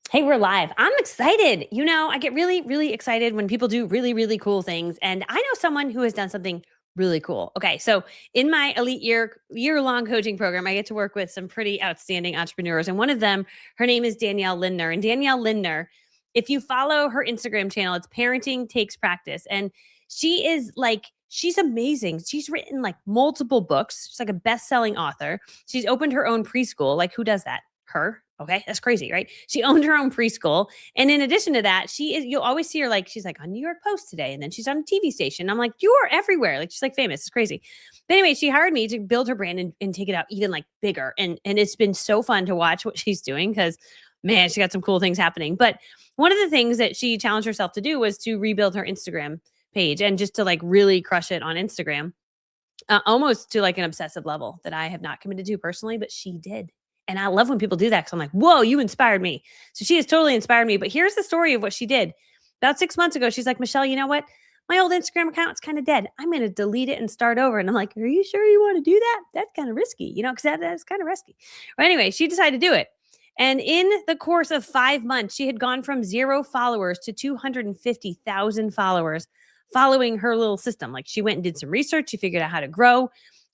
Hey, we're live. I'm excited. I get really, really excited when people do really, really cool things. And I know someone who has done something really cool. Okay. So in my elite year-long coaching program, I get to work with some pretty outstanding entrepreneurs. And one of them, her name is Danielle Lindner. And Danielle Lindner, if you follow her Instagram channel, it's Parenting Takes Practice. And she's amazing. She's written like multiple books. She's like a best-selling author. She's opened her own preschool. Like, who does that? Her. Okay, that's crazy, right? She owned her own preschool. And in addition to that, you'll always see her like, she's like on New York Post today. And then she's on a TV station. I'm like, you are everywhere. Like, she's like famous. It's crazy. But anyway, she hired me to build her brand and take it out even like bigger. And it's been so fun to watch what she's doing because, man, she got some cool things happening. But one of the things that she challenged herself to do was to rebuild her Instagram page and just to like really crush it on Instagram, almost to like an obsessive level that I have not committed to personally, but she did. And I love when people do that because I'm like, whoa, you inspired me. So she has totally inspired me. But here's the story of what she did. About 6 months ago, she's like, Michelle, you know what? My old Instagram account is kind of dead. I'm going to delete it and start over. And I'm like, are you sure you want to do that? That's kind of risky, because that's kind of risky. But anyway, she decided to do it. And in the course of 5 months, she had gone from 0 followers to 250,000 followers following her little system. Like, she went and did some research. She figured out how to grow.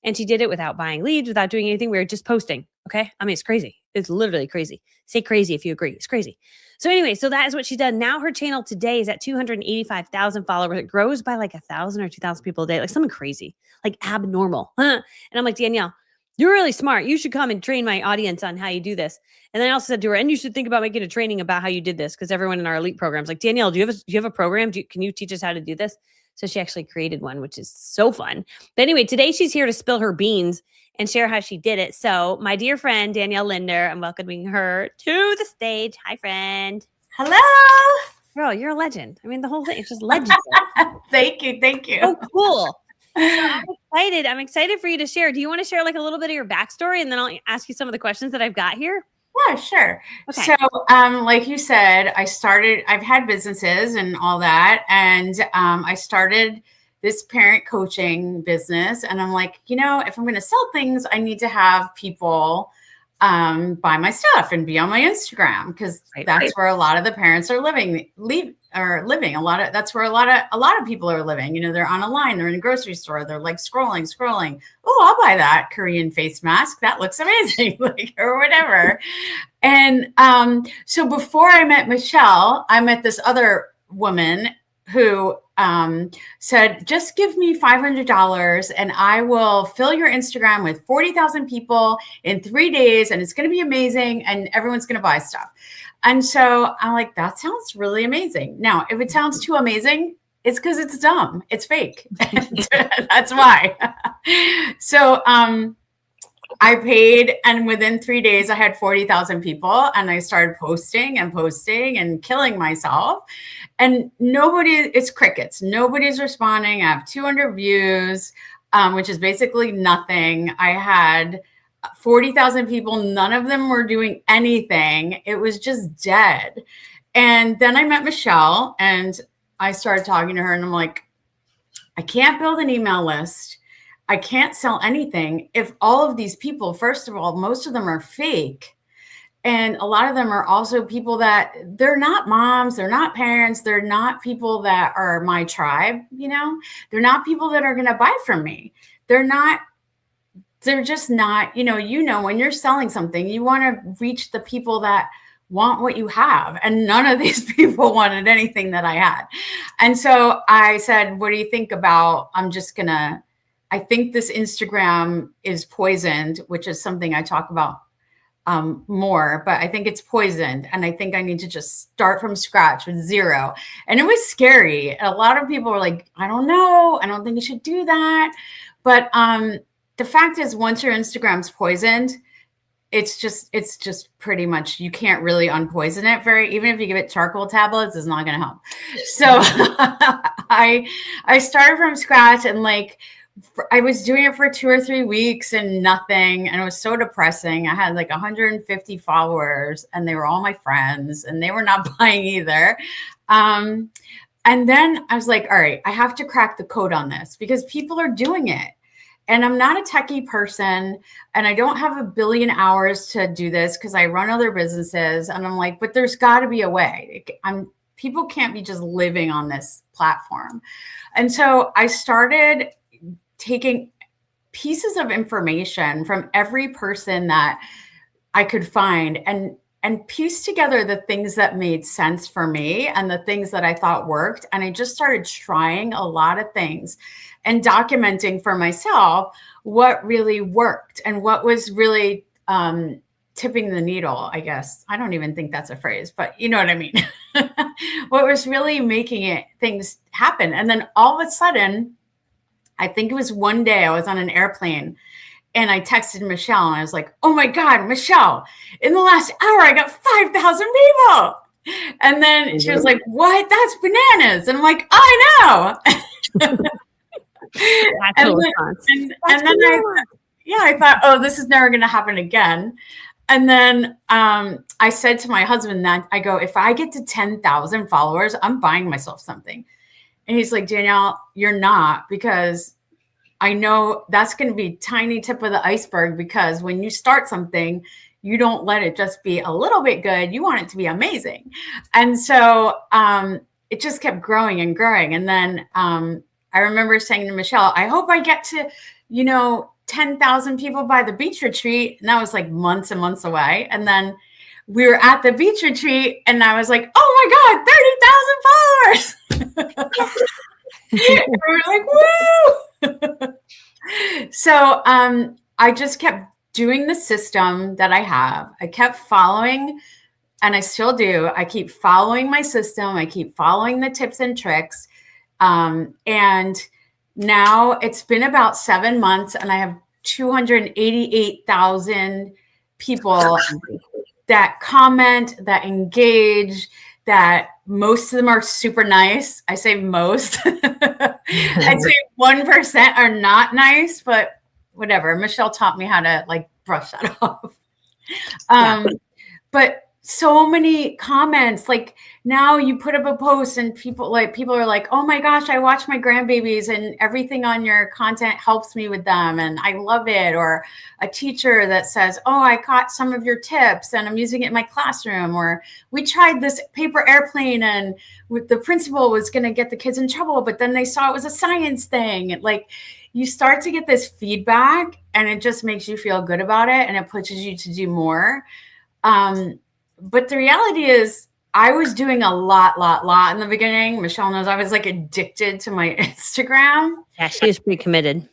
And she did it without buying leads, without doing anything. We were just posting. Okay. I mean, it's crazy. It's literally crazy. Say crazy if you agree. It's crazy. So anyway, so that is what she done. Now her channel today is at 285,000 followers. It grows by like 1,000 or 2,000 people a day, like something crazy, like abnormal. And I'm like, Danielle, you're really smart. You should come and train my audience on how you do this. And then I also said to her, and you should think about making a training about how you did this. Because everyone in our elite programs, like, Danielle, do you have a program? Can you teach us how to do this? So she actually created one, which is so fun. But anyway, today she's here to spill her beans and share how she did it. So my dear friend, Danielle Lindner, I'm welcoming her to the stage. Hi, friend. Hello. Girl, you're a legend. I mean, the whole thing, it's just legendary. Thank you. Thank you. So cool. So I'm excited. I'm excited for you to share. Do you want to share like a little bit of your backstory? And then I'll ask you some of the questions that I've got here. Yeah, sure. Okay. So, like you said, I've had businesses and all that. And I started this parent coaching business. And I'm like, if I'm going to sell things, I need to have people buy my stuff and be on my Instagram because that's where a lot of the parents are living. That's where a lot of people are living. They're on a line, they're in a grocery store, they're like scrolling. Oh, I'll buy that Korean face mask. That looks amazing, like, or whatever. And so before I met Michelle, I met this other woman who said, just give me $500 and I will fill your Instagram with 40,000 people in 3 days. And it's going to be amazing. And everyone's going to buy stuff. And so I'm like, that sounds really amazing. Now, if it sounds too amazing, it's because it's dumb. It's fake. That's why. So, I paid, and within 3 days, I had 40,000 people, and I started posting and killing myself. And it's crickets. Nobody's responding. I have 200 views, which is basically nothing. I had 40,000 people. None of them were doing anything. It was just dead. And then I met Michelle, and I started talking to her, and I'm like, I can't build an email list. I can't sell anything if all of these people, first of all, most of them are fake. And a lot of them are also people that they're not moms, they're not parents, they're not people that are my tribe, they're not people that are going to buy from me. They're just not, when you're selling something, you want to reach the people that want what you have. And none of these people wanted anything that I had. And so I said, what do you think about, I think this Instagram is poisoned, which is something I talk about more, but I think it's poisoned. And I think I need to just start from scratch with 0. And it was scary. A lot of people were like, I don't know. I don't think you should do that. But the fact is, once your Instagram's poisoned, it's just pretty much, you can't really unpoison it even if you give it charcoal tablets, it's not going to help. So I started from scratch, and I was doing it for 2 or 3 weeks and nothing. And it was so depressing. I had like 150 followers and they were all my friends and they were not buying either. And then I was like, all right, I have to crack the code on this because people are doing it. And I'm not a techie person, and I don't have a billion hours to do this because I run other businesses. And I'm like, but there's got to be a way. People can't be just living on this platform. And so I started taking pieces of information from every person that I could find and piece together the things that made sense for me and the things that I thought worked. And I just started trying a lot of things and documenting for myself what really worked and what was really tipping the needle, I guess. I don't even think that's a phrase, but you know what I mean? What was really making things happen. And then all of a sudden, I think it was one day I was on an airplane and I texted Michelle and I was like, oh my God, Michelle, in the last hour, I got 5,000 people. And then she was like, what? That's bananas. And I'm like, I know. I thought, oh, this is never going to happen again. And then I said to my husband that I go, if I get to 10,000 followers, I'm buying myself something. And he's like, Danielle, you're not, because I know that's going to be tiny tip of the iceberg, because when you start something, you don't let it just be a little bit good. You want it to be amazing. And so it just kept growing and growing. And then I remember saying to Michelle, I hope I get to, 10,000 people by the beach retreat. And that was like months and months away. And then we were at the beach retreat and I was like, oh my God, 30,000 followers. And we were like, woo. So I just kept doing the system that I have. I kept following, and I still do. I keep following my system. I keep following the tips and tricks. And now it's been about 7 months and I have 288,000 people that comment, that engage, that most of them are super nice. I say most. I'd say 1% are not nice, but whatever. Michelle taught me how to brush that off. But so many comments, now you put up a post and people are like, oh my gosh, I watch my grandbabies and everything on your content helps me with them and I love it. Or a teacher that says, oh, I caught some of your tips and I'm using it in my classroom. Or we tried this paper airplane and the principal was going to get the kids in trouble, but then they saw it was a science thing. You start to get this feedback and it just makes you feel good about it and it pushes you to do more. But the reality is I was doing a lot in the beginning. Michelle knows I was addicted to my Instagram. Yeah, she was pretty committed.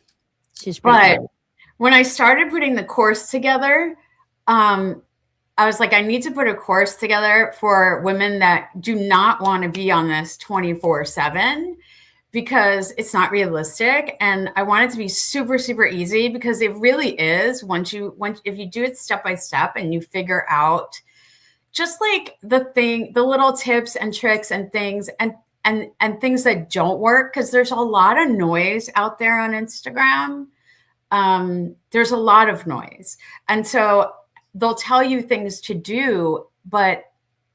When I started putting the course together, I was like, I need to put a course together for women that do not want to be on this 24/7 because it's not realistic. And I want it to be super, super easy because it really is if you do it step by step and you figure out just the little tips and tricks and things and things that don't work, because there's a lot of noise out there on Instagram. There's a lot of noise. And so they'll tell you things to do, but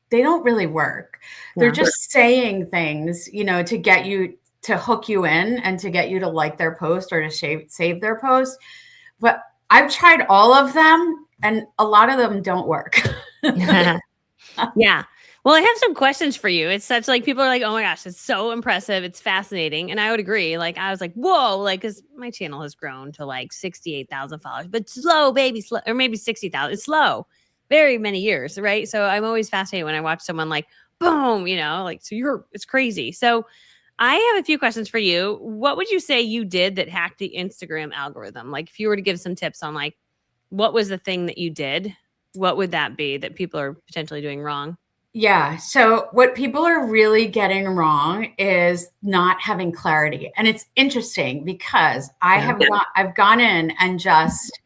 they don't really work. Yeah. They're just saying things, to get you to hook you in and to get you to like their post or to save their post. But I've tried all of them and a lot of them don't work. Yeah. Well, I have some questions for you. It's such people are like, oh my gosh, it's so impressive. It's fascinating. And I would agree. I was like, whoa, because my channel has grown to 68,000 followers, but slow, baby, slow, or maybe 60,000. It's slow, very many years. Right. So I'm always fascinated when I watch someone boom, it's crazy. So I have a few questions for you. What would you say you did that hacked the Instagram algorithm? If you were to give some tips on what was the thing that you did? What would that be that people are potentially doing wrong? Yeah. So what people are really getting wrong is not having clarity. And it's interesting because I've gone in and just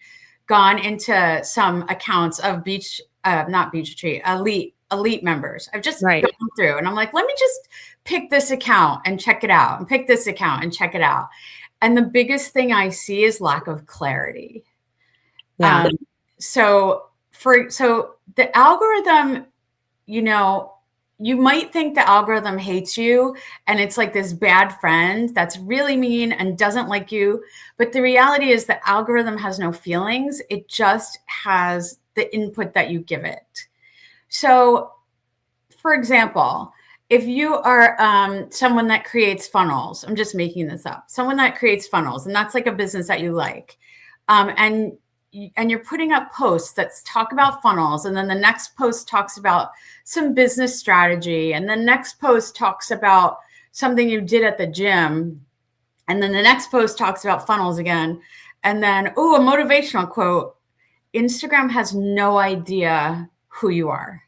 gone into some accounts of not beach retreat, elite members. I've just gone through and I'm like, let me just pick this account and check it out and pick this account and check it out. And the biggest thing I see is lack of clarity. So the algorithm, you might think the algorithm hates you and it's like this bad friend that's really mean and doesn't like you. But the reality is the algorithm has no feelings. It just has the input that you give it. So, for example, if you are someone that creates funnels, I'm just making this up, someone that creates funnels, and that's like a business that you like, and you're putting up posts that talk about funnels, and then the next post talks about some business strategy, and the next post talks about something you did at the gym, and then the next post talks about funnels again, and then, a motivational quote. Instagram has no idea who you are.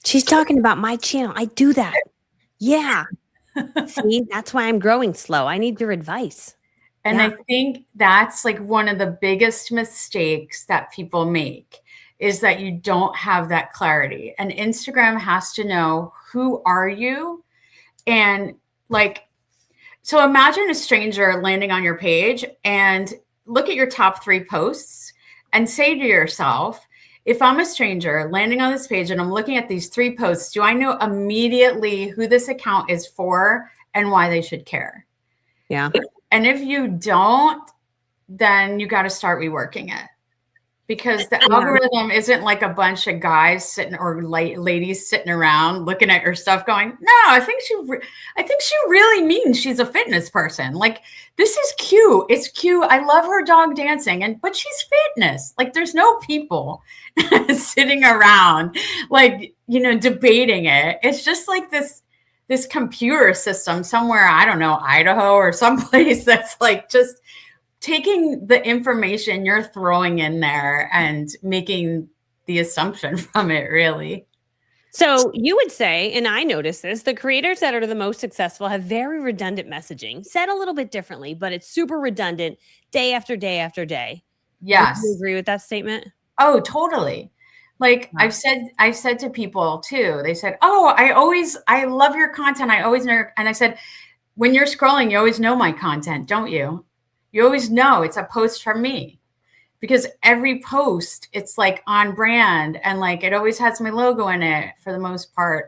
She's talking about my channel. I do that. Yeah. See, that's why I'm growing slow. I need your advice. And Yeah. I think that's like one of the biggest mistakes that people make is that you don't have that clarity. And Instagram has to know, who are you? And like, so imagine a stranger landing on your page and look at your top 3 posts and say to yourself, if I'm a stranger landing on this page and I'm looking at these 3 posts, do I know immediately who this account is for and why they should care? Yeah. And if you don't, then you got to start reworking it, because the algorithm isn't like a bunch of guys sitting or ladies sitting around looking at your stuff going, no, I think she really means she's a fitness person. Like, this is cute. It's cute. I love her dog dancing, but she's fitness. Like, there's no people sitting around, like, debating it. It's just like this computer system somewhere, I don't know, Idaho or someplace that's like just taking the information you're throwing in there and making the assumption from it, really. So you would say, and I notice this, the creators that are the most successful have very redundant messaging, said a little bit differently, but it's super redundant day after day after day. Yes. Would you agree with that statement? Oh, totally. Like, I've said to people too, they said, oh, I love your content. I always know. And I said, when you're scrolling, you always know my content, don't you? You always know it's a post from me, because every post, it's like on brand, and like it always has my logo in it for the most part.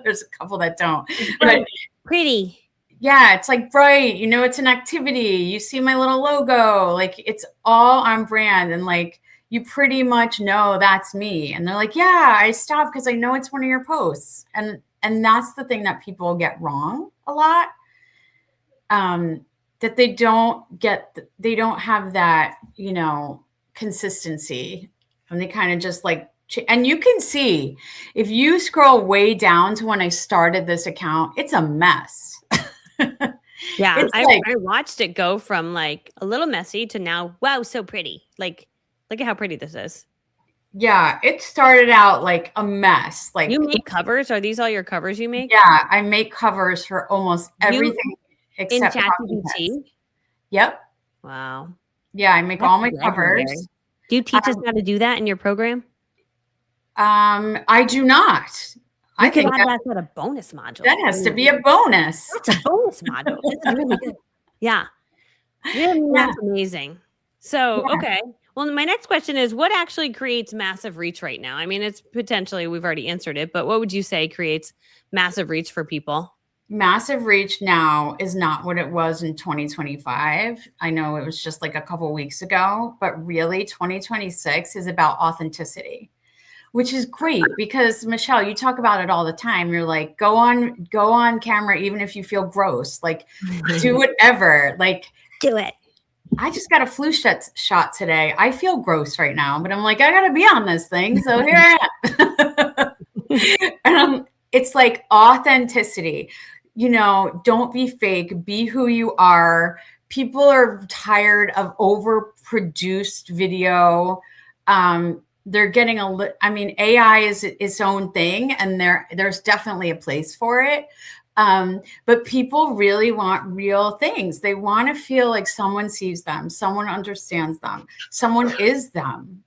There's a couple that don't. But pretty. Yeah, it's like bright, it's an activity. You see my little logo, like it's all on brand, and like you pretty much know that's me. And they're like, yeah, I stopped because I know it's one of your posts. And that's the thing that people get wrong a lot. That they don't have that, consistency. And they kind of just like, and you can see, if you scroll way down to when I started this account, it's a mess. Yeah. I watched it go from like a little messy to now, wow, so pretty. Like, look at how pretty this is. Yeah, it started out like a mess. Like, you make covers? Are these all your covers you make? Yeah, I make covers for almost everything except in ChatGPT. Yep. Wow. Yeah, I make all my covers. Do you teach us how to do that in your program? I do not. I think that's not a bonus module. That has to be a bonus. That's a bonus module. That's really good. Yeah. That's amazing. So, okay. Well, my next question is, what actually creates massive reach right now? I mean, it's potentially, we've already answered it, but what would you say creates massive reach for people? Massive reach now is not what it was in 2025. I know it was just like a couple weeks ago, but really 2026 is about authenticity, which is great, because Michelle, you talk about it all the time. You're like, go on camera, even if you feel gross, like do whatever, like do it. I just got a flu shot today. I feel gross right now, but I'm like, I gotta be on this thing. So here I am. And it's like authenticity, don't be fake, be who you are. People are tired of overproduced video. They're getting AI is its own thing, and there's definitely a place for it. But people really want real things. They want to feel like someone sees them, someone understands them, someone is them,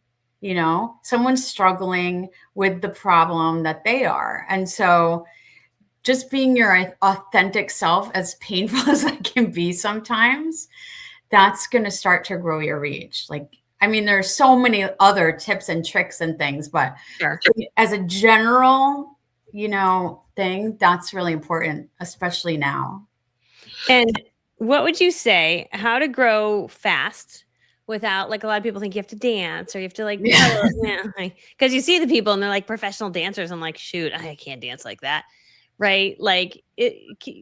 someone's struggling with the problem that they are. And so just being your authentic self, as painful as that can be sometimes, that's going to start to grow your reach. Like, there's so many other tips and tricks and things, but as a general thing, that's really important, especially now. And what would you say, how to grow fast without, like, a lot of people think you have to dance or you have to like Yeah. tell, because you see the people and they're like professional dancers. I'm like, shoot, I can't dance like that. Right. Like,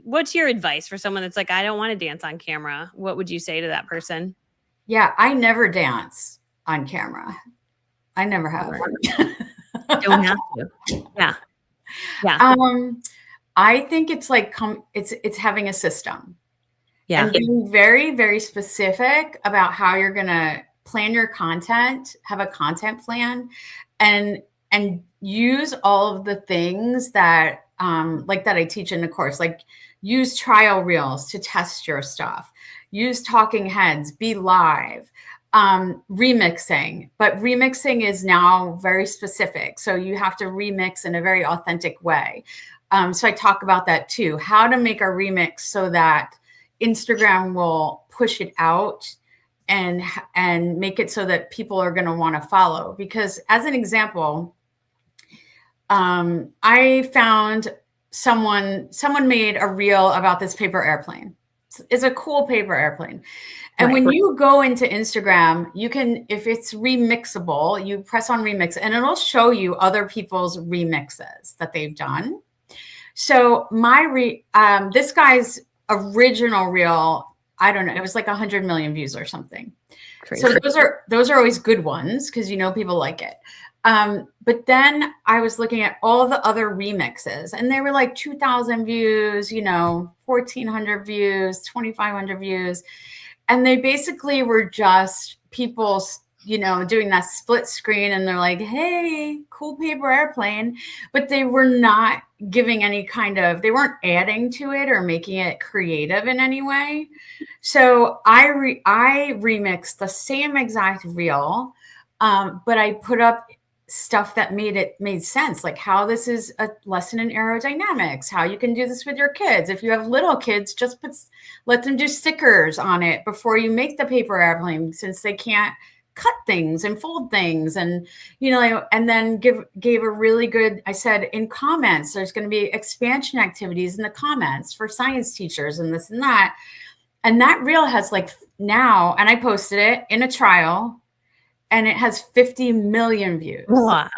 what's your advice for someone that's like, I don't want to dance on camera? What would you say to that person? Yeah, I never dance on camera. I never have. Don't have to. Yeah. Yeah. I think it's like it's having a system Yeah. and being very, very specific about how you're gonna plan your content, have a content plan, and use all of the things that like that I teach in the course, like use trial reels to test your stuff, use talking heads, be live, remixing, but remixing is now very specific. So you have to remix in a very authentic way. So I talk about that too, how to make a remix so that Instagram will push it out and make it so that people are going to want to follow. Because as an example, I found someone made a reel about this paper airplane. It's a cool paper airplane. And when you go into Instagram, you can, if it's remixable, you press on remix and it'll show you other people's remixes that they've done. So this guy's original reel, I don't know, it was like 100 million views or something. Crazy. So those are always good ones because people like it. But then I was looking at all the other remixes and they were like 2,000 views, 1,400 views, 2,500 views. And they basically were just people, doing that split screen and they're like, hey, cool paper airplane. But they were not giving any they weren't adding to it or making it creative in any way. So I remixed the same exact reel, but I put up stuff that made sense, like how this is a lesson in aerodynamics, how you can do this with your kids. If you have little kids, just let them do stickers on it before you make the paper airplane, since they can't cut things and fold things. And and then gave a really good, I said in comments, there's going to be expansion activities in the comments for science teachers and this and that. And that reel has now, and I posted it in a trial, and it has 50 million views. Wow.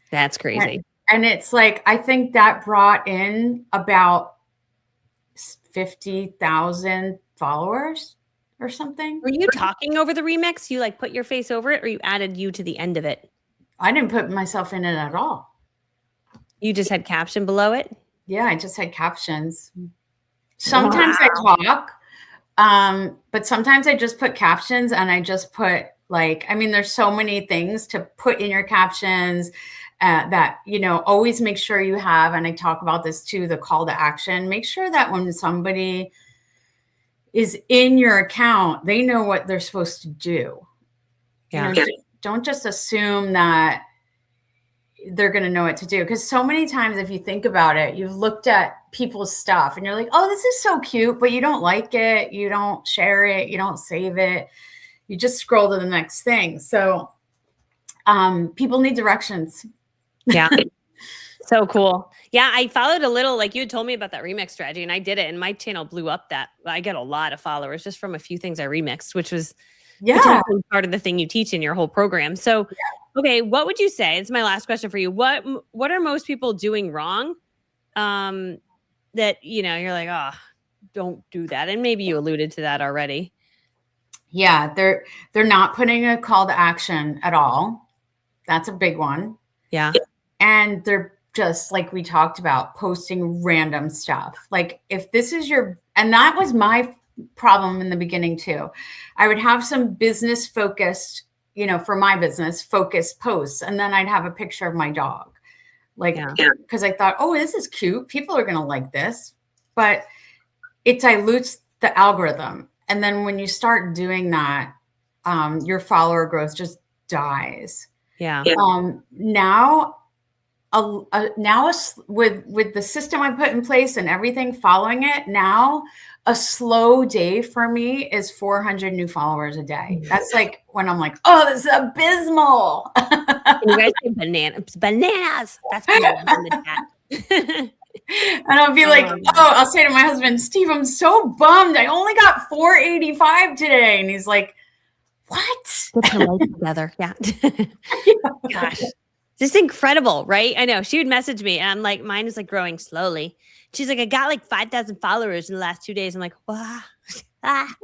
That's crazy. And it's I think that brought in about 50,000 followers or something. Were you talking over the remix? You put your face over it, or you added you to the end of it? I didn't put myself in it at all. You just had caption below it? Yeah, I just had captions. Sometimes I talk, but sometimes I just put captions and I just put there's so many things to put in your captions that, always make sure you have, and I talk about this too, the call to action. Make sure that when somebody is in your account, they know what they're supposed to do. Yeah. Don't just assume that they're going to know what to do. Because so many times, if you think about it, you've looked at people's stuff and you're like, oh, this is so cute, but you don't like it. You don't share it. You don't save it. You just scroll to the next thing. So people need directions. Yeah. So cool. Yeah. I followed a little, you had told me about that remix strategy, and I did it, and my channel blew up. I get a lot of followers just from a few things I remixed, which was part of the thing you teach in your whole program. So, okay, what would you say? It's my last question for you. What are most people doing wrong? That, you're like, oh, don't do that. And maybe you alluded to that already. Yeah, they're not putting a call to action at all. That's a big one. Yeah. And they're just, like we talked about, posting random stuff. If this is and that was my problem in the beginning too. I would have some business focused, for my business focused posts. And then I'd have a picture of my dog. Because I thought, oh, this is cute. People are going to like this. But it dilutes the algorithm. And then when you start doing that, your follower growth just dies. Yeah. Now with the system I put in place and everything following it, now a slow day for me is 400 new followers a day. That's when I'm like, oh, this is abysmal. You guys say bananas. Bananas. That's bananas in the chat. And I'll be like, I'll say to my husband, Steve, I'm so bummed. I only got 485 today. And he's like, what? Get your life together. Yeah. Gosh. Just incredible, right? I know. She would message me and I'm like, mine is like growing slowly. She's like, I got like 5,000 followers in the last 2 days. I'm like, wow. I'm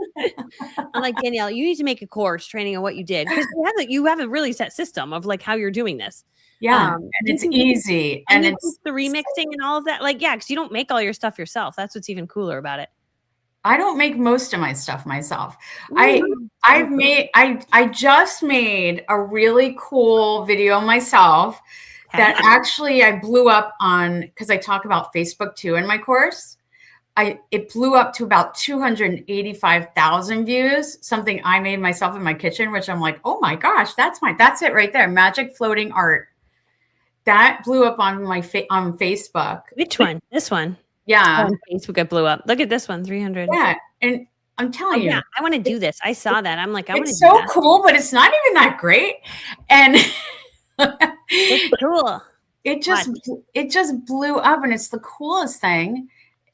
like, Danielle, you need to make a course training on what you did. Because you have a really set system of like how you're doing this. Yeah. And it's easy. And you teach the remixing and all of that. Like, yeah, because you don't make all your stuff yourself. That's what's even cooler about it. I don't make most of my stuff myself. I just made a really cool video myself that actually I blew up on, because I talk about Facebook too in my course. It blew up to about 285,000 views, something I made myself in my kitchen, which I'm like, oh my gosh, that's it right there. Magic floating art. That blew up on on Facebook. Which one? This one. Yeah. On Facebook, it blew up. Look at this one, 300. Yeah. And I'm telling you. Yeah, I want to do this. I saw that. I'm like, I want to do that. It's so cool, but it's not even that great. And it's cool. It just blew up, and it's the coolest thing.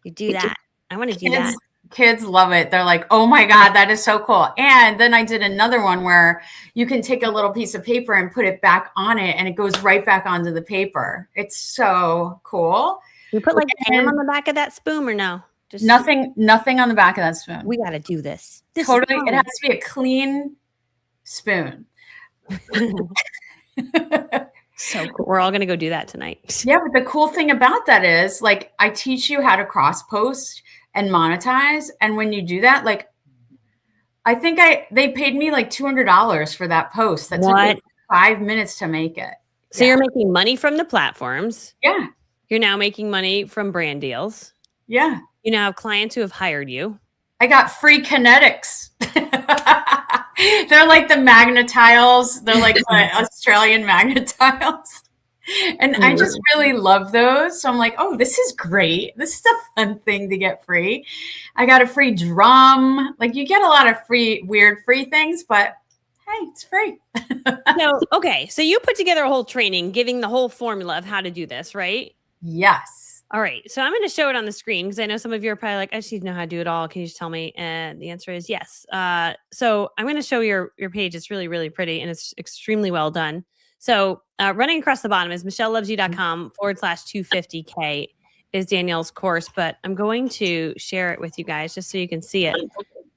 You do that. I want to do that. Kids love it. They're like, oh my God, that is so cool. And then I did another one where you can take a little piece of paper and put it back on it, and it goes right back onto the paper. It's so cool. You put like jam on the back of that spoon or no? Just nothing on the back of that spoon. We got to do this. Totally. It has to be a clean spoon. So cool. We're all going to go do that tonight. Yeah. But the cool thing about that is like, I teach you how to cross post and monetize. And when you do that, like, I think they paid me like $200 for that post. That took like 5 minutes to make it. So you're making money from the platforms. Yeah. You're now making money from brand deals. Yeah. You now have clients who have hired you. I got free kinetics. They're like the magnetiles. They're like the Australian magnetiles. And I just really love those. So I'm like, oh, this is great. This is a fun thing to get free. I got a free drum. Like you get a lot of weird free things, but hey, it's free. So you put together a whole training, giving the whole formula of how to do this, right? Yes. All right. So I'm going to show it on the screen because I know some of you are probably like, I just need to know how to do it all. Can you just tell me? And the answer is yes. So I'm going to show your page. It's really, really pretty and it's extremely well done. So running across the bottom is michellelovesyou.com/250K is Danielle's course, but I'm going to share it with you guys just so you can see it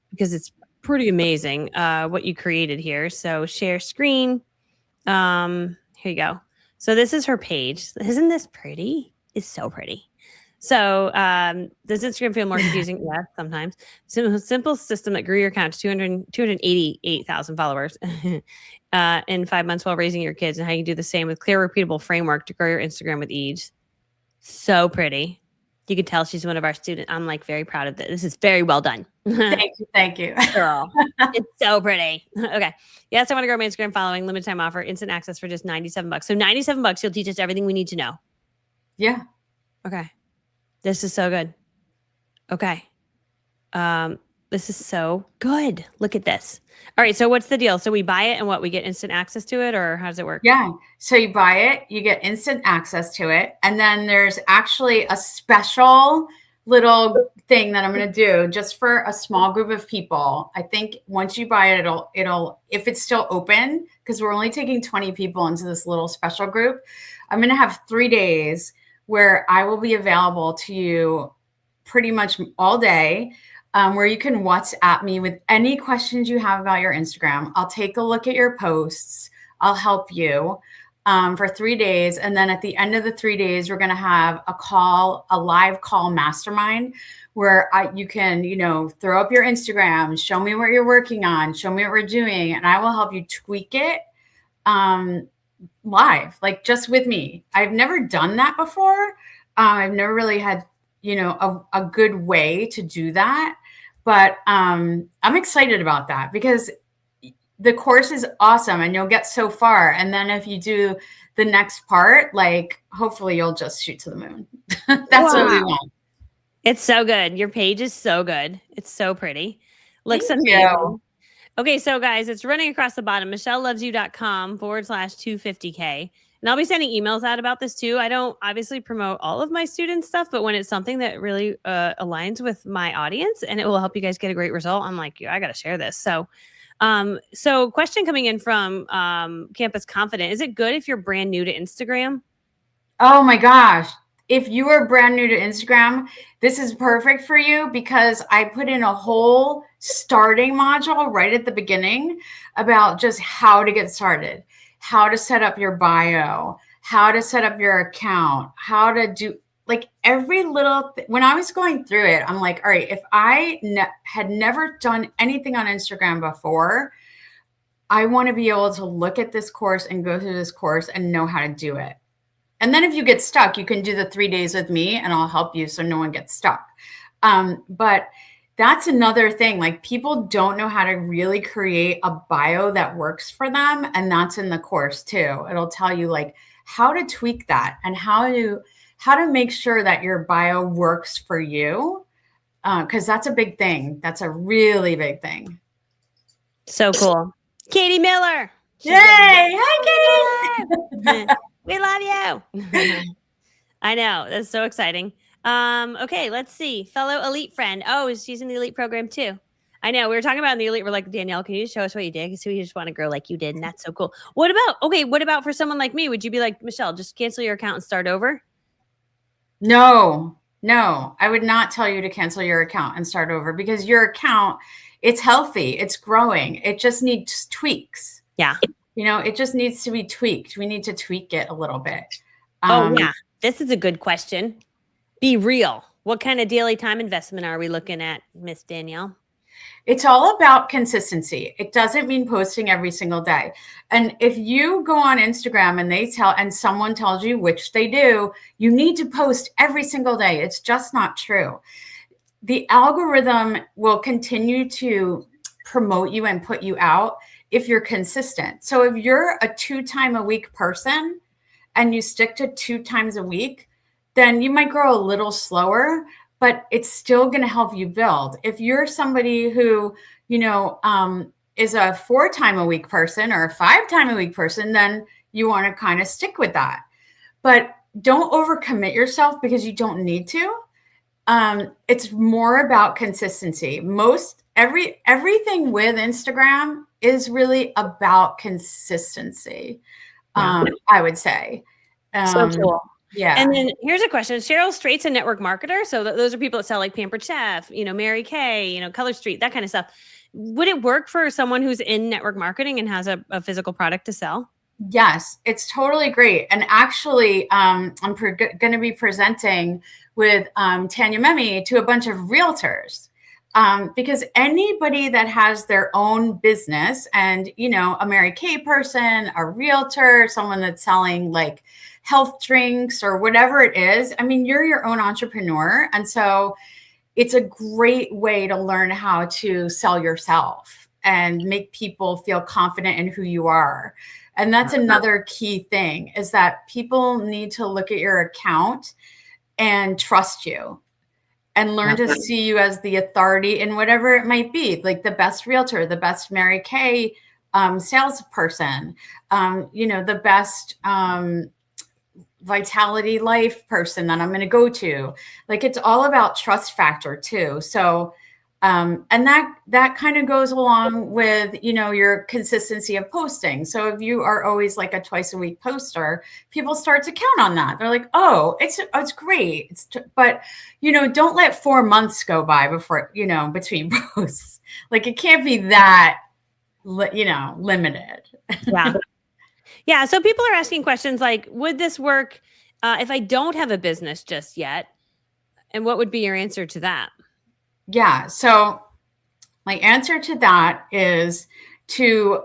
because it's pretty amazing what you created here. So share screen. Here you go. So this is her page. Isn't this pretty? It's so pretty. So does Instagram feel more confusing? Yeah, sometimes. Simple system that grew your account to 288,000 followers in 5 months while raising your kids, and how you can do the same with clear, repeatable framework to grow your Instagram with ease. So pretty. You can tell she's one of our students. I'm like very proud of this. This is very well done. Thank you. Girl, it's so pretty. Okay. Yes, I want to grow my Instagram following. Limited time offer, instant access for just $97. So $97, you'll teach us everything we need to know. Yeah. Okay. This is so good. Okay. This is so good. Look at this. All right. So what's the deal? So we buy it and what? We get instant access to it, or how does it work? Yeah. So you buy it, you get instant access to it. And then there's actually a special little thing that I'm going to do just for a small group of people. I think once you buy it, it'll, if it's still open, because we're only taking 20 people into this little special group, I'm going to have 3 days where I will be available to you pretty much all day, where you can WhatsApp me with any questions you have about your Instagram. I'll take a look at your posts. I'll help you for 3 days. And then at the end of the 3 days, we're going to have a live call mastermind where you can, throw up your Instagram, show me what you're working on, show me what we're doing, and I will help you tweak it live, like just with me. I've never done that before. I've never really had, a good way to do that. But I'm excited about that because the course is awesome and you'll get so far. And then if you do the next part, like hopefully you'll just shoot to the moon. That's what we want. It's so good. Your page is so good. It's so pretty. Looks amazing. Okay, so guys, it's running across the bottom, michellelovesyou.com/250K And I'll be sending emails out about this too. I don't obviously promote all of my students' stuff, but when it's something that really aligns with my audience and it will help you guys get a great result, I'm like, yeah, I got to share this. So question coming in from Campus Confident: is it good if you're brand new to Instagram? Oh my gosh. If you are brand new to Instagram, this is perfect for you because I put in a whole starting module right at the beginning about just how to get started, how to set up your bio, how to set up your account, how to do like every little when I was going through it, I'm like, all right, if I had never done anything on Instagram before, I want to be able to look at this course and go through this course and know how to do it. And then if you get stuck, you can do the 3 days with me and I'll help you so no one gets stuck. But that's another thing. Like people don't know how to really create a bio that works for them. And that's in the course too. It'll tell you like how to tweak that and how to make sure that your bio works for you. Because that's a big thing. That's a really big thing. So cool. Katie Miller. Yay! Hi, Katie. We love you. I know. That's so exciting. Okay, let's see. Fellow elite friend. Oh, she's in the elite program too. I know. We were talking about in the elite. We're like, Danielle, can you show us what you did? Because we just want to grow like you did. And that's so cool. What about for someone like me? Would you be like, Michelle, just cancel your account and start over? No, I would not tell you to cancel your account and start over because your account, it's healthy. It's growing. It just needs tweaks. Yeah. It just needs to be tweaked. We need to tweak it a little bit. Yeah. This is a good question. Be real. What kind of daily time investment are we looking at, Miss Danielle? It's all about consistency. It doesn't mean posting every single day. And if you go on Instagram and someone tells you, which they do, you need to post every single day. It's just not true. The algorithm will continue to promote you and put you out if you're consistent. So if you're a 2-time-a-week person and you stick to 2 times a week, then you might grow a little slower, but it's still going to help you build. If you're somebody who, is a 4-time-a-week person or a 5-time-a-week person, then you want to kind of stick with that. But don't overcommit yourself because you don't need to. It's more about consistency. Everything with Instagram is really about consistency. I would say. So cool. Yeah. And then here's a question. Cheryl Strait's a network marketer. So those are people that sell like Pampered Chef, Mary Kay, Color Street, that kind of stuff. Would it work for someone who's in network marketing and has a physical product to sell? Yes, it's totally great. And actually, I'm going to be presenting with Tanya Memi to a bunch of realtors because anybody that has their own business and, a Mary Kay person, a realtor, someone that's selling like health drinks or whatever it is, I mean, you're your own entrepreneur. And so it's a great way to learn how to sell yourself and make people feel confident in who you are. And that's another key thing is that people need to look at your account and trust you and learn to see you as the authority in whatever it might be, like the best realtor, the best Mary Kay salesperson, the best Vitality Life person that I'm going to go to. Like it's all about trust factor too. So and that kind of goes along with, your consistency of posting. So if you are always like a twice a week poster, people start to count on that. They're like, oh, it's great. But, don't let 4 months go by before, between posts. Like it can't be that, limited. Yeah. Yeah. So people are asking questions like, would this work if I don't have a business just yet? And what would be your answer to that? Yeah. So my answer to that is to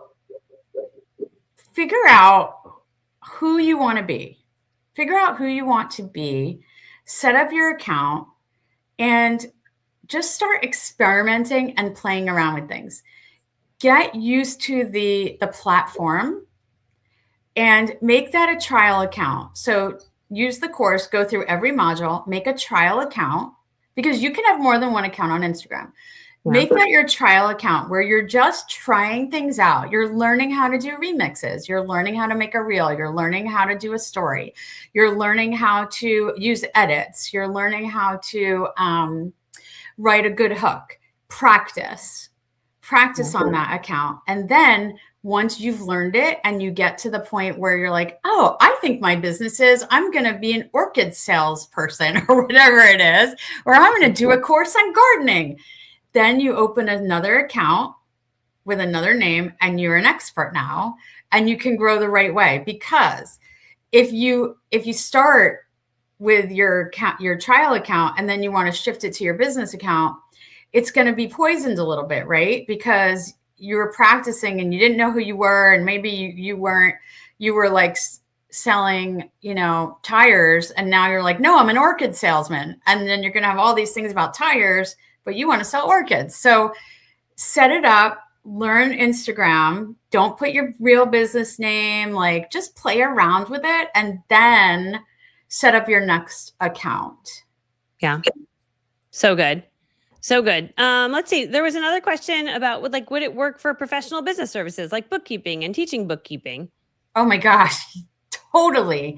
figure out who you want to be. Figure out who you want to be, set up your account, and just start experimenting and playing around with things. Get used to the platform and make that a trial account. So use the course, go through every module, make a trial account, because you can have more than one account on Instagram. Make that your trial account where you're just trying things out. You're learning how to do remixes. You're learning how to make a reel. You're learning how to do a story. You're learning how to use edits. You're learning how to write a good hook. Practice on that account. And then once you've learned it and you get to the point where you're like, oh, I think my business is, I'm going to be an orchid salesperson or whatever it is, or I'm going to do a course on gardening. Then you open another account with another name and you're an expert now, and you can grow the right way. Because if you start with your trial account and then you want to shift it to your business account, it's going to be poisoned a little bit, right? Because you were practicing and you didn't know who you were, and maybe you were like selling, tires, and now you're like, no, I'm an orchid salesman. And then you're going to have all these things about tires, but you want to sell orchids. So set it up, learn Instagram, don't put your real business name, like just play around with it, and then set up your next account. Yeah. So good. So good. Let's see. There was another question about would it work for professional business services like bookkeeping and teaching bookkeeping? Oh my gosh. Totally.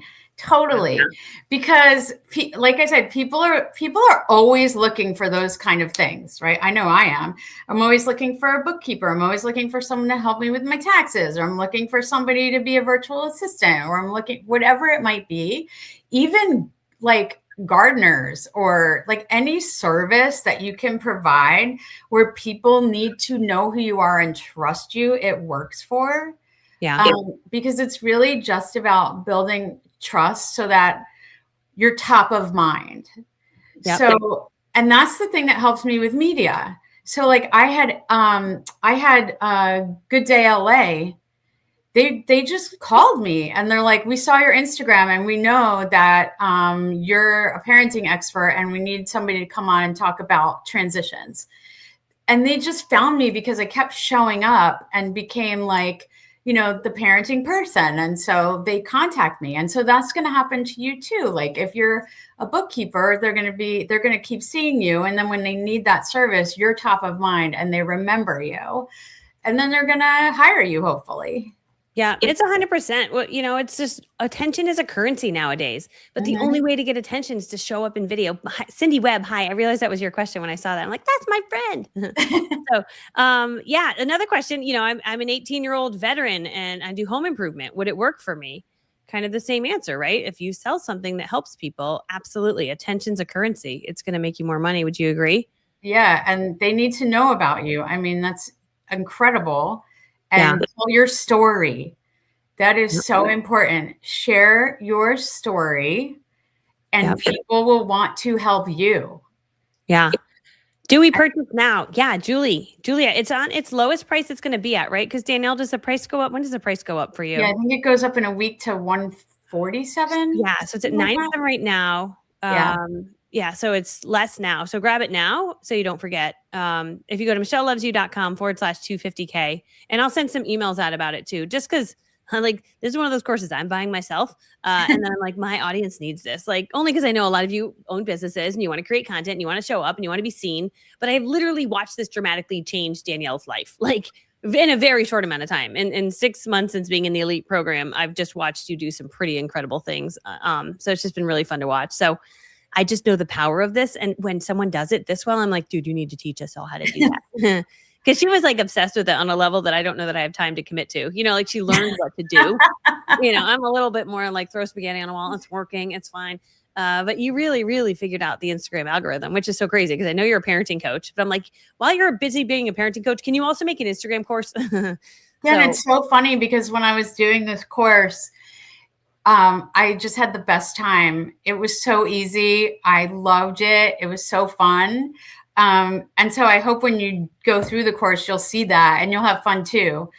Because like I said, people are always looking for those kind of things, right? I know I am. I'm always looking for a bookkeeper. I'm always looking for someone to help me with my taxes, or I'm looking for somebody to be a virtual assistant, or I'm looking, whatever it might be, even like gardeners, or like any service that you can provide where people need to know who you are and trust you, it works for. Yeah. Because it's really just about building trust so that you're top of mind. Yep. So, and that's the thing that helps me with media. So like I had Good Day LA. They just called me and they're like, we saw your Instagram and we know that you're a parenting expert and we need somebody to come on and talk about transitions. And they just found me because I kept showing up and became like, the parenting person. And so they contact me. And so that's going to happen to you too. Like if you're a bookkeeper, they're going to keep seeing you. And then when they need that service, you're top of mind and they remember you. And then they're going to hire you, hopefully. Yeah, it's 100%. Well, it's just attention is a currency nowadays. But the only way to get attention is to show up in video. Cindy Webb, hi. I realized that was your question when I saw that. I'm like, that's my friend. So, yeah, another question. I'm an 18-year-old veteran and I do home improvement. Would it work for me? Kind of the same answer, right? If you sell something that helps people, absolutely. Attention's a currency. It's going to make you more money. Would you agree? Yeah, and they need to know about you. I mean, that's incredible. And tell your story. That is so important. Share your story and people will want to help you. Yeah. Do we purchase now? Yeah, Julia, it's on its lowest price it's going to be at, right? Because Danielle, does the price go up? When does the price go up for you? Yeah, I think it goes up in a week to 147. Yeah, so it's at 97 right now. Yeah, so it's less now. So grab it now so you don't forget. If you go to michellelovesyou.com/250K, and I'll send some emails out about it too, just because this is one of those courses I'm buying myself. And then I'm like, my audience needs this, only because I know a lot of you own businesses and you want to create content and you want to show up and you want to be seen. But I've literally watched this dramatically change Danielle's life, in a very short amount of time. In 6 months since being in the elite program, I've just watched you do some pretty incredible things. So it's just been really fun to watch. So I just know the power of this. And when someone does it this well, I'm like, dude, you need to teach us all how to do that. Because she was obsessed with it on a level that I don't know that I have time to commit to. She learned what to do. I'm a little bit more throw spaghetti on a wall. It's working. It's fine. But you really, really figured out the Instagram algorithm, which is so crazy because I know you're a parenting coach. But I'm like, while you're busy being a parenting coach, can you also make an Instagram course? And it's so funny because when I was doing this course, I just had the best time. It was so easy. I loved it. It was so fun. And so I hope when you go through the course, you'll see that and you'll have fun too.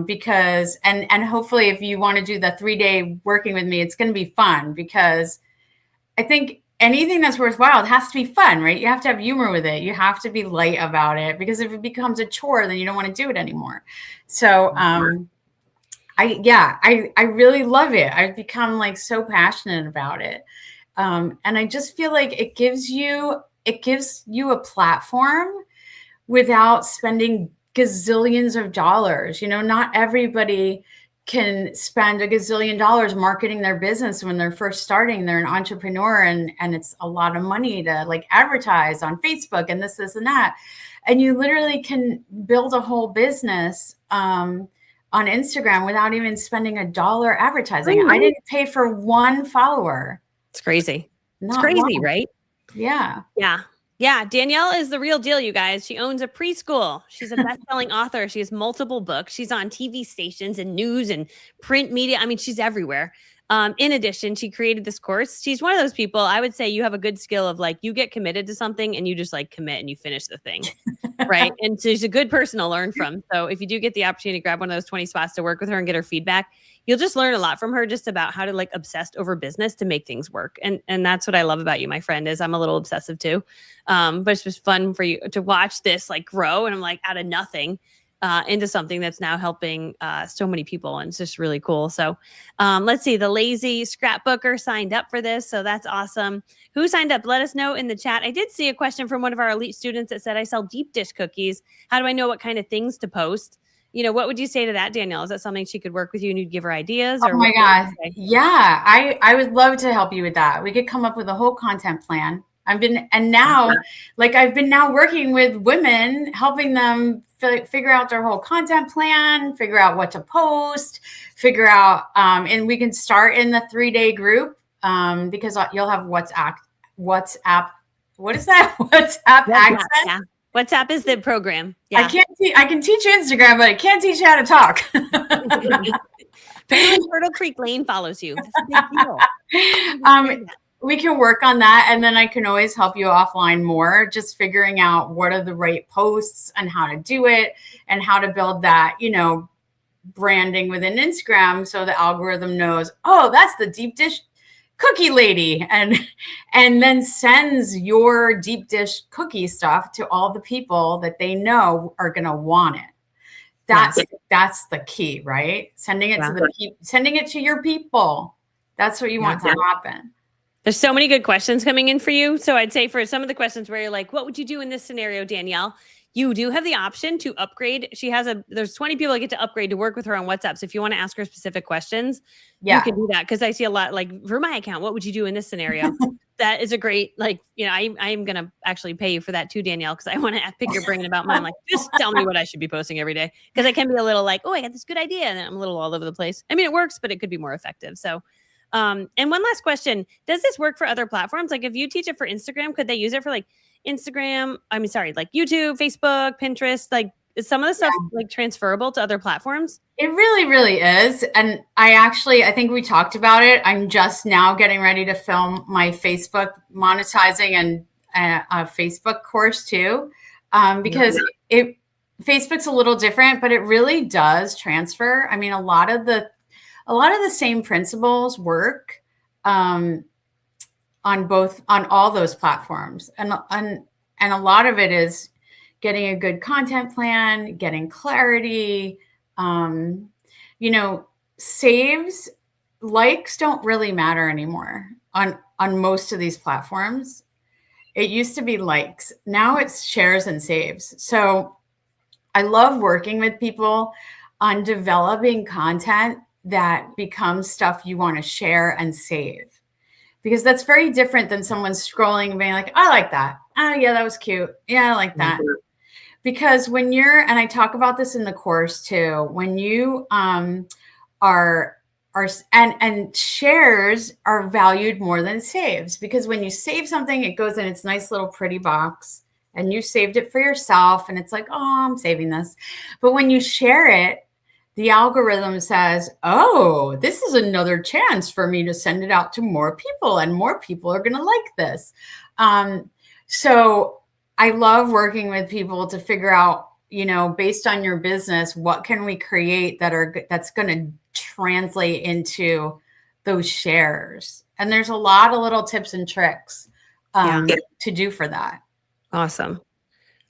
Because, and hopefully if you want to do the 3-day working with me, it's going to be fun because I think anything that's worthwhile, it has to be fun, right? You have to have humor with it. You have to be light about it because if it becomes a chore, then you don't want to do it anymore. So, I really love it. I've become so passionate about it. And I just feel like it gives you a platform without spending gazillions of dollars. Not everybody can spend a gazillion dollars marketing their business when they're first starting. They're an entrepreneur, and it's a lot of money to like advertise on Facebook and this and that. And you literally can build a whole business on Instagram without even spending $1 advertising. I didn't pay for one follower. It's crazy. It's Not crazy, one. right? Yeah. Yeah. Yeah. Danielle is the real deal, you guys. She owns a preschool. She's a best-selling author. She has multiple books. She's on TV stations and news and print media. I mean, she's everywhere. In addition, she created this course. She's one of those people, I would say you have a good skill of like, you get committed to something and you just like commit and you finish the thing. Right. And so she's a good person to learn from. So if you do get the opportunity to grab one of those 20 spots to work with her and get her feedback, you'll just learn a lot from her just about how to like obsess over business to make things work. And that's what I love about you, my friend, is I'm a little obsessive too. But it's just fun for you to watch this like grow. And I'm like out of nothing into something that's now helping so many people. And it's just really cool. So let's see, the lazy scrapbooker signed up for this. So that's awesome. Who signed up? Let us know in the chat. I did see a question from one of our elite students that said, I sell deep dish cookies. How do I know what kind of things to post? What would you say to that, Danielle? Is that something she could work with you and you'd give her ideas? Oh my God. Yeah. I would love to help you with that. We could come up with a whole content plan. I've been now working with women, helping them figure out their whole content plan, figure out what to post, figure out, and we can start in the 3-day group because you'll have WhatsApp. What is that? WhatsApp access. Yeah. WhatsApp is the program. Yeah. I can teach you Instagram, but I can't teach you how to talk. Apparently Turtle Creek Lane follows you. That's a big deal. We can work on that. And then I can always help you offline more, just figuring out what are the right posts and how to do it and how to build that, branding within Instagram. So the algorithm knows, oh, that's the deep dish cookie lady. And then sends your deep dish cookie stuff to all the people that they know are going to want it. That's the key, right? Sending it to your people. That's what you want to happen. There's so many good questions coming in for you. So I'd say for some of the questions where you're like, what would you do in this scenario, Danielle? You do have the option to upgrade. There's 20 people that get to upgrade to work with her on WhatsApp. So if you want to ask her specific questions, you can do that. Cause I see a lot like for my account, what would you do in this scenario? That is a great, I'm going to actually pay you for that too, Danielle. Cause I want to pick your brain about mine. Like, just tell me what I should be posting every day. Cause I can be a little like, oh, I got this good idea. And then I'm a little all over the place. I mean, it works, but it could be more effective. So and one last question, does this work for other platforms? Like if you teach it for Instagram, could they use it for like YouTube, Facebook, Pinterest? Like is some of the stuff like transferable to other platforms? It really, really is. And I think we talked about it. I'm just now getting ready to film my Facebook monetizing and a Facebook course too. Because Facebook's a little different, but it really does transfer. I mean, a lot of the same principles work on all those platforms, and a lot of it is getting a good content plan, getting clarity. Saves, likes don't really matter anymore on most of these platforms. It used to be likes, now it's shares and saves. So I love working with people on developing content that becomes stuff you want to share and save, because that's very different than someone scrolling and being like, I like that. Oh yeah, that was cute. Yeah, I like that. Mm-hmm. Because when and I talk about this in the course too, when you are shares are valued more than saves, because when you save something, it goes in its nice little pretty box and you saved it for yourself and it's like, oh, I'm saving this. But when you share it, the algorithm says, oh, this is another chance for me to send it out to more people and more people are going to like this. So I love working with people to figure out, based on your business, what can we create that's going to translate into those shares. And there's a lot of little tips and tricks to do for that. Awesome.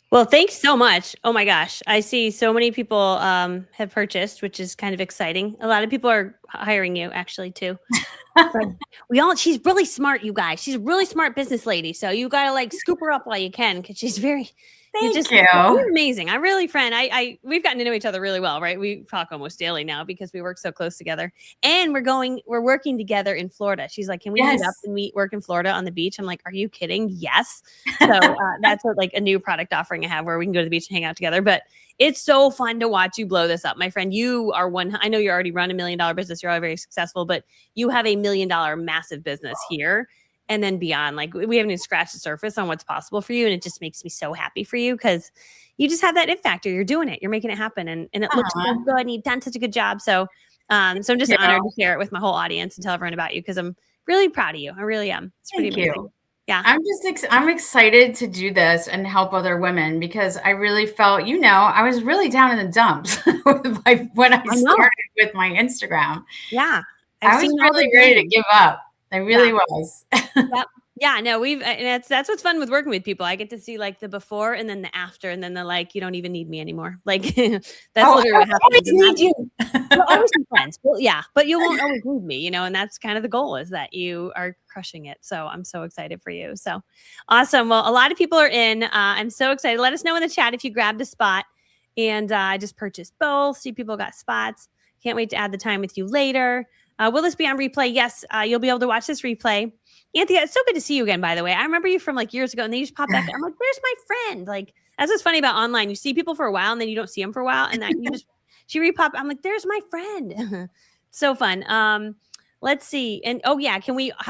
Well, thanks so much. Oh my gosh. I see so many people have purchased, which is kind of exciting. A lot of people are hiring you actually too. But she's really smart, you guys. She's a really smart business lady. So you got to like scoop her up while you can because she's Thank you're you. amazing. I really, friend, we've gotten to know each other really well, right? We talk almost daily now because we work so close together and we're working together in Florida. She's like, can we meet up Yes. and work in Florida on the beach? I'm like, are you kidding? Yes. So that's like a new product offering I have where we can go to the beach and hang out together. But it's so fun to watch you blow this up. My friend, you are I know you're already run $1 million business. You're already very successful, but you have $1 million massive business here and then beyond. Like we haven't even scratched the surface on what's possible for you. And it just makes me so happy for you because you just have that it factor. You're doing it. You're making it happen. And it looks so good. And you've done such a good job. So I'm just honored to share it with my whole audience and tell everyone about you because I'm really proud of you. I really am. It's pretty amazing. Yeah. I'm excited to do this and help other women because I really felt, I was really down in the dumps when I started with my Instagram. Yeah. I was really ready to give up. I really was. Yep. Yeah, no, and that's what's fun with working with people. I get to see like the before and then the after, and then the like, you don't even need me anymore. Like that's literally what happens. I always need you. We'll always be friends. Well, yeah, but you won't always need me, and that's kind of the goal is that you are crushing it. So I'm so excited for you. So awesome. Well, a lot of people are in. I'm so excited. Let us know in the chat if you grabbed a spot. And I just purchased both. See, people got spots. Can't wait to add the time with you later. Will this be on replay? Yes, you'll be able to watch this replay. Anthea, it's so good to see you again, by the way. I remember you from like years ago and then you just pop back. I'm like, where's my friend? Like, that's what's funny about online. You see people for a while and then you don't see them for a while. And then she repop. I'm like, there's my friend. So fun. Let's see. And how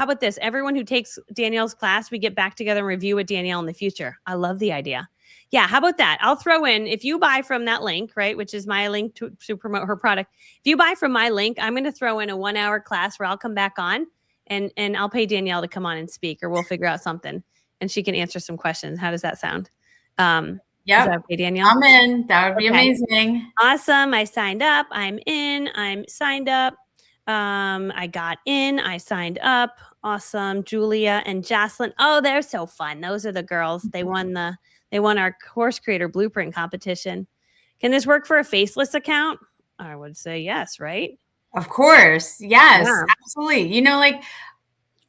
about this? Everyone who takes Danielle's class, we get back together and review with Danielle in the future. I love the idea. Yeah, how about that? I'll throw in, if you buy from that link, right, which is my link to promote her product. If you buy from my link, I'm going to throw in a 1-hour class where I'll come back on and I'll pay Danielle to come on and speak, or we'll figure out something and she can answer some questions. How does that sound? Yeah. Okay, Danielle? I'm in. That would be amazing. Awesome. I signed up. I'm in. I'm signed up. I got in. I signed up. Awesome. Julia and Jocelyn. Oh, they're so fun. Those are the girls. They won our course creator blueprint competition. Can this work for a Faceless account? I would say yes, right? Of course. Yes, absolutely. Like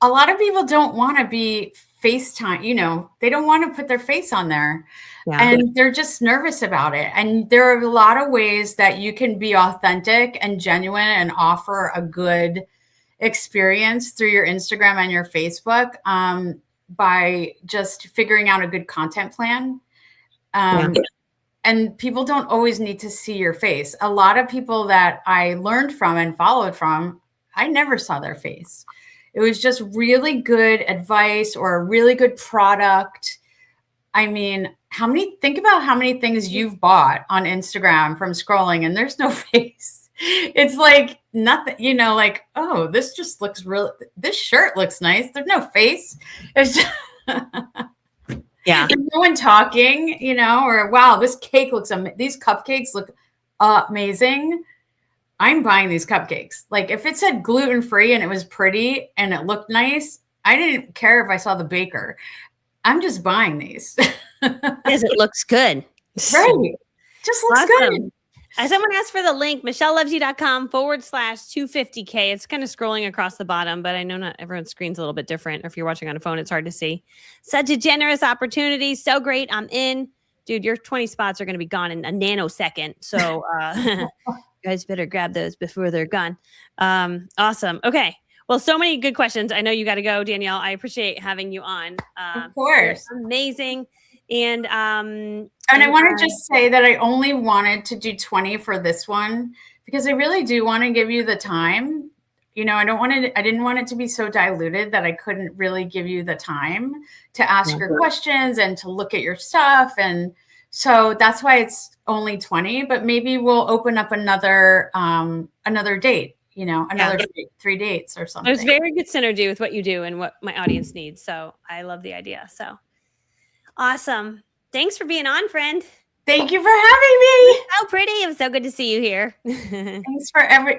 a lot of people don't want to be FaceTime, they don't want to put their face on there and they're just nervous about it. And there are a lot of ways that you can be authentic and genuine and offer a good experience through your Instagram and your Facebook by just figuring out a good content plan. And people don't always need to see your face. A lot of people that I learned from and followed from, I never saw their face. It was just really good advice or a really good product. I mean, think about how many things you've bought on Instagram from scrolling and there's no face. It's like nothing, like, oh, this shirt looks nice. There's no face. It's just yeah. There's no one talking, or wow, these cupcakes look amazing. I'm buying these cupcakes. Like if it said gluten-free and it was pretty and it looked nice, I didn't care if I saw the baker. I'm just buying these. Because it looks good. Right. Just looks good. Someone asked for the link, michellelovesyou.com/250K. It's kind of scrolling across the bottom, but I know not everyone's screen's a little bit different. If you're watching on a phone, it's hard to see. Such a generous opportunity. So great. I'm in. Dude, your 20 spots are going to be gone in a nanosecond. So you guys better grab those before they're gone. Awesome. Okay. Well, so many good questions. I know you got to go, Danielle. I appreciate having you on. Of course. Amazing. And I want to just say that I only wanted to do 20 for this one because I really do want to give you the time. I didn't want it to be so diluted that I couldn't really give you the time to ask your questions and to look at your stuff. And so that's why it's only 20, but maybe we'll open up another date, another 3 dates or something. There's very good synergy with what you do and what my audience needs. So I love the idea. So awesome. Thanks for being on, friend. Thank you for having me. So pretty. It was so good to see you here.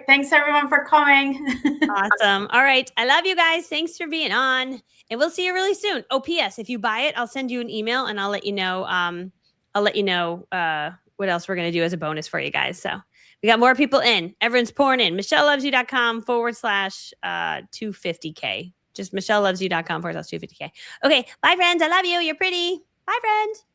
Thanks everyone for coming. Awesome. All right. I love you guys. Thanks for being on. And we'll see you really soon. Oh, P.S. If you buy it, I'll send you an email and I'll let you know what else we're going to do as a bonus for you guys. So We got more people in. Everyone's pouring in. MichelleLovesYou.com/250K. Just MichelleLovesYou.com/250K. Okay. Bye, friends. I love you. You're pretty. Bye, friends.